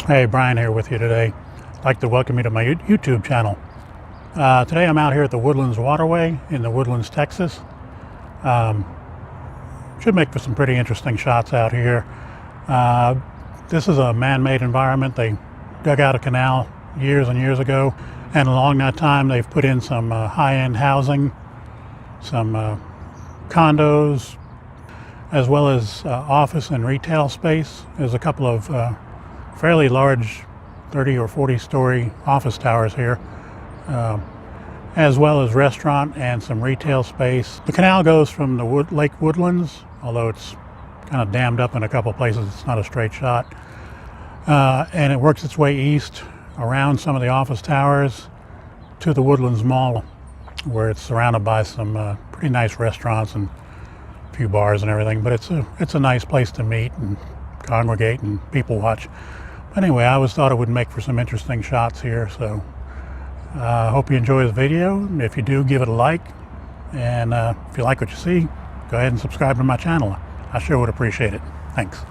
Hey, Brian here with you today. I'd like to welcome you to my YouTube channel. Today I'm out here at the Woodlands Waterway in the Woodlands, Texas. Should make for some pretty interesting shots out here. This is a man-made environment. They dug out a canal years and years ago, and along that time they've put in some high-end housing, some condos, as well as office and retail space. There's a couple of fairly large 30 or 40 story office towers here, as well as restaurant and some retail space. The canal goes from the Lake Woodlands, although it's kind of dammed up in a couple places. It's not a straight shot. And it works its way east around some of the office towers to the Woodlands Mall, where it's surrounded by some pretty nice restaurants and a few bars and everything. But it's a nice place to meet and congregate and people watch. Anyway, I always thought it would make for some interesting shots here, so I hope you enjoy this video. If you do, give it a like, and if you like what you see, go ahead and subscribe to my channel. I sure would appreciate it. Thanks.